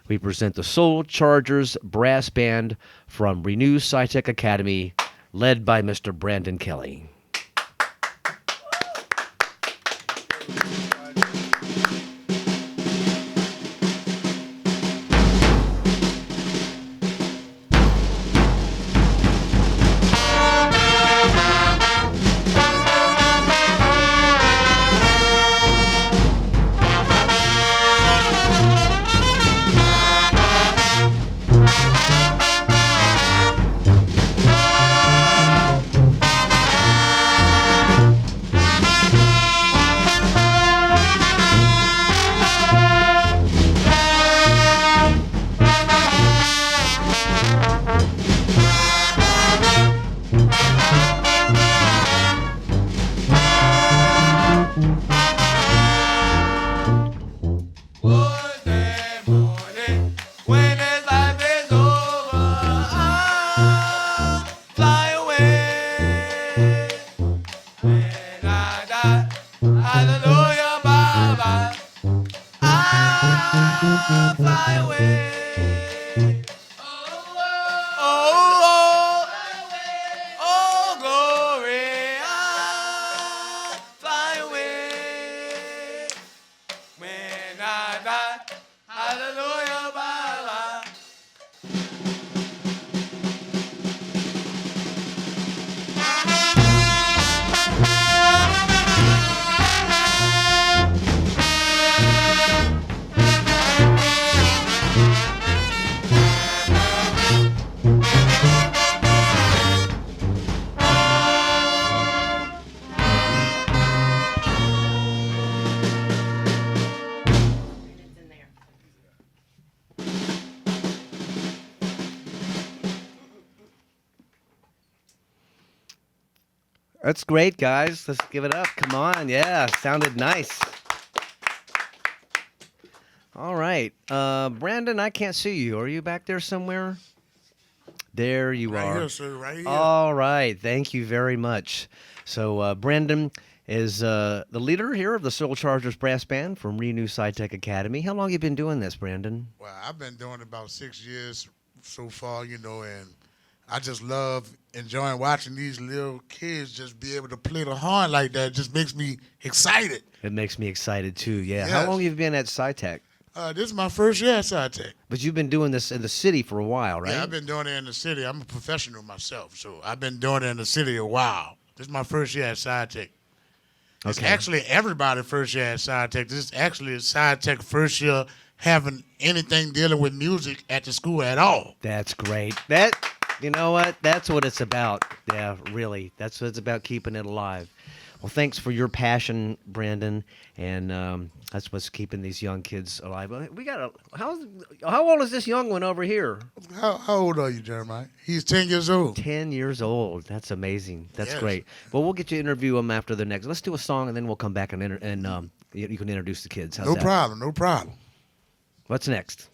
we present the Soul Chargers Brass Band from Renew SciTech Academy, led by Mr. Brandon Kelly. That's great, guys. Let's give it up. Come on. Yeah, sounded nice. All right. Brandon, I can't see you. Are you back there somewhere? There you are. Right here, sir. Right here. All right. Thank you very much. So, Brandon is the leader here of the Soul Chargers Brass Band from Renew SciTech Academy. How long have you been doing this, Brandon? Well, I've been doing it about 6 years so far, and I just love enjoying watching these little kids just be able to play the horn like that. It just makes me excited. It makes me excited, too, yeah. Yes. How long have you been at SciTech? This is my first year at SciTech. But you've been doing this in the city for a while, right? Yeah, I've been doing it in the city. I'm a professional myself, so I've been doing it in the city a while. This is my first year at SciTech. It's actually everybody's first year at SciTech. This is actually SciTech first year having anything dealing with music at the school at all. That's great. You know what? That's what it's about. Yeah, really. That's what it's about, keeping it alive. Well, thanks for your passion, Brandon, and that's what's keeping these young kids alive. We got how old is this young one over here? How old are you, Jeremiah? He's 10 years old. 10 years old. That's amazing. That's Yes. great. Well, we'll get you to interview him after the next. Let's do a song, and then we'll come back and you can introduce the kids. How's No that? problem, no problem. What's next?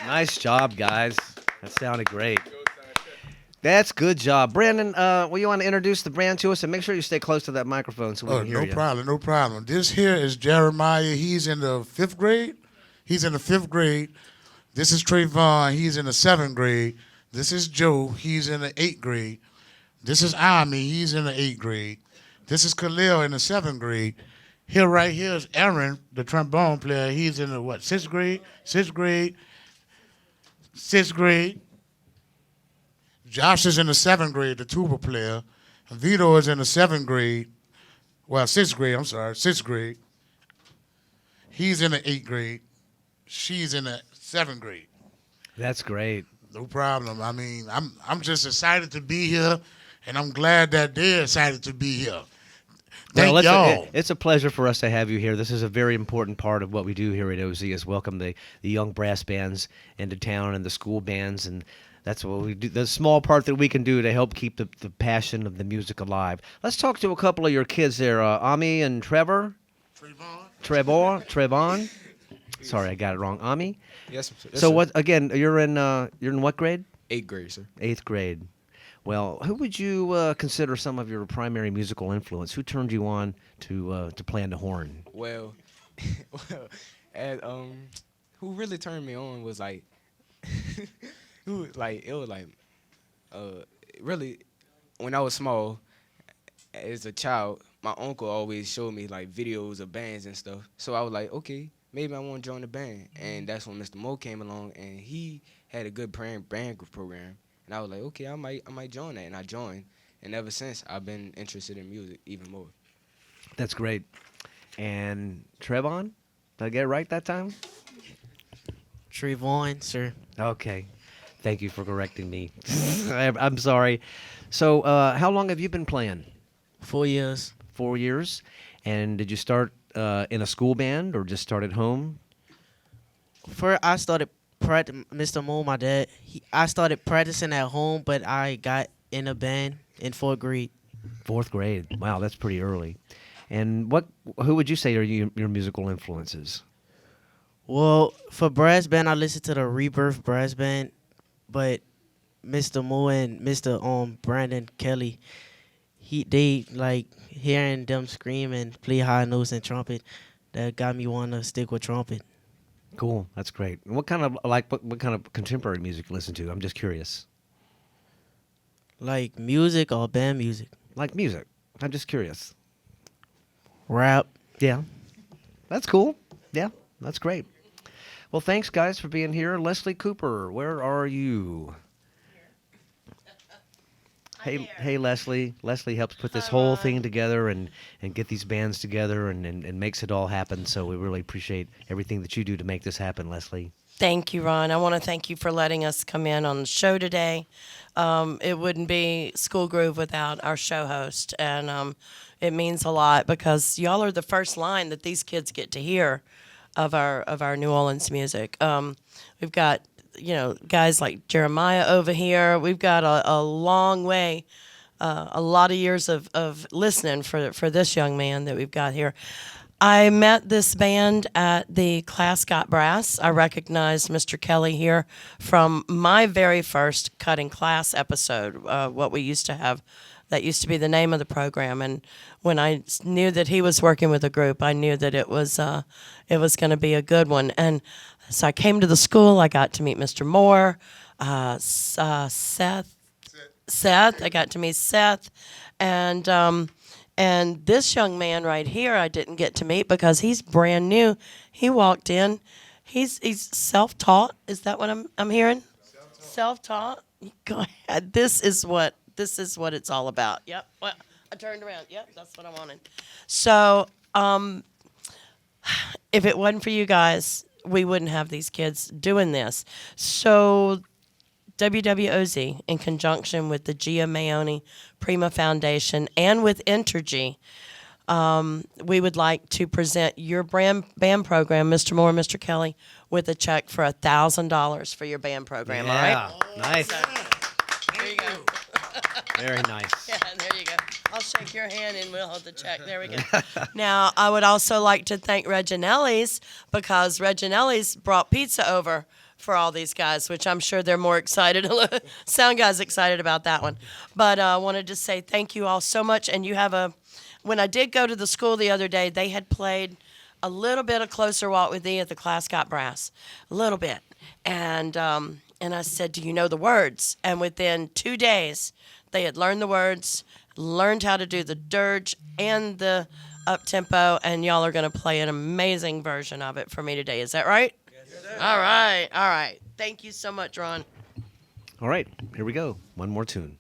Nice job, guys. That sounded great. That's good job. Brandon, will you want to introduce the band to us? And make sure you stay close to that microphone so we Oh, can hear no you. problem, no problem. This here is Jeremiah. He's in the 5th grade. He's in the 5th grade. This is Trayvon. He's in the 7th grade. This is Joe. He's in the 8th grade. This is Ami. He's in the 8th grade. This is Khalil in the 7th grade. Here, right here is Aaron, the trombone player. He's in the, what, 6th grade? 6th grade. 6th grade. Josh is in the 7th grade, the tuba player. Vito is in the 7th grade. Well, 6th grade, I'm sorry, 6th grade. He's in the 8th grade. She's in the 7th grade. That's great. No problem. I mean, I'm just excited to be here, and I'm glad that they're excited to be here. Thank y'all. It's a pleasure for us to have you here. This is a very important part of what we do here at OZ is welcome the young brass bands into town and the school bands, and that's what we do. The small part that we can do to help keep the passion of the music alive. Let's talk to a couple of your kids there, Ami and Trevor. Trevon. Sorry, I got it wrong. Ami. Yes. So sir. what? Again, you're in what grade? 8th grade, sir. 8th grade. Well, who would you consider some of your primary musical influence? Who turned you on to playing the horn? Well, and, who really turned me on was like, really, when I was small, as a child, my uncle always showed me like videos of bands and stuff. So I was like, okay, maybe I want to join the band. And that's when Mr. Mo came along, and he had a good band program. And I was like, okay, I might join that. And I joined. And ever since, I've been interested in music even more. That's great. And Trevon, did I get it right that time? Trayvon, sir. Okay. Thank you for correcting me. I'm sorry. So how long have you been playing? 4 years. 4 years. And did you start in a school band or just start at home? First, I started Mr. Mo, my dad. I started practicing at home, but I got in a band in 4th grade. 4th grade. Wow, that's pretty early. And who would you say are your musical influences? Well, for brass band, I listened to the Rebirth brass band, but Mr. Mo and Mr. Brandon Kelly, they like hearing them scream and play high notes and trumpet. That got me wanting to stick with trumpet. Cool, that's great. And what kind of contemporary music you listen to? I'm just curious. Like music or band music? Like music. I'm just curious. Rap. Yeah, that's cool. Yeah, that's great. Well, thanks, guys, for being here. Leslie Cooper, where are you? Hey, Leslie. Leslie helps put this whole thing together and get these bands together and makes it all happen. So we really appreciate everything that you do to make this happen, Leslie. Thank you, Ron. I want to thank you for letting us come in on the show today. It wouldn't be School Groove without our show host, and it means a lot because y'all are the first line that these kids get to hear of our New Orleans music. We've got guys like Jeremiah over here. We've got a long way, a lot of years of listening for this young man that we've got here. I met this band at the Class Got Brass. I recognized Mr. Kelly here from my very first Cutting Class episode, what we used to have. That used to be the name of the program. And when I knew that he was working with a group, I knew that it was going to be a good one. And so I came to the school. I got to meet Mr. Moore, Seth. I got to meet Seth. And this young man right here, I didn't get to meet because he's brand new. He walked in. He's self-taught. Is that what I'm hearing? Self-taught. Go ahead. This is what it's all about. Yep. Well, I turned around. Yep, that's what I wanted. So, if it wasn't for you guys, we wouldn't have these kids doing this. So, WWOZ, in conjunction with the Gia Maoni Prima Foundation and with Entergy, we would like to present your band program, Mr. Moore, Mr. Kelly, with a check for $1,000 for your band program. Yeah, all right? nice. So, there you go. Very nice. Yeah, there you go. I'll shake your hand and we'll hold the check. There we go. Now, I would also like to thank Reginelli's because Reginelli's brought pizza over for all these guys, which I'm sure they're more excited. Sound guys excited about that one. But I wanted to say thank you all so much. And you have when I did go to the school the other day, they had played a little bit of Closer Walk with Thee at the Class Got Brass, a little bit. And I said, do you know the words? And within 2 days, they had learned the words, learned how to do the dirge and the up tempo, and y'all are going to play an amazing version of it for me today. Is that right? Yes, sir. All right. All right. Thank you so much, Ron. All right, here we go. One more tune.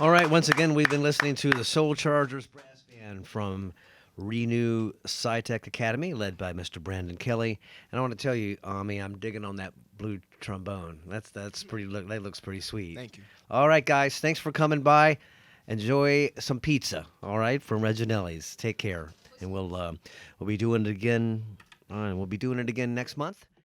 All right, once again, we've been listening to the Soul Chargers Brass Band from Renew SciTech Academy, led by Mr. Brandon Kelly. And I want to tell you, Ami, I'm digging on that blue trombone. That looks pretty sweet. Thank you. All right, guys, thanks for coming by. Enjoy some pizza, all right, from Reginelli's. Take care, and we'll be doing it again. We'll be doing it again next month.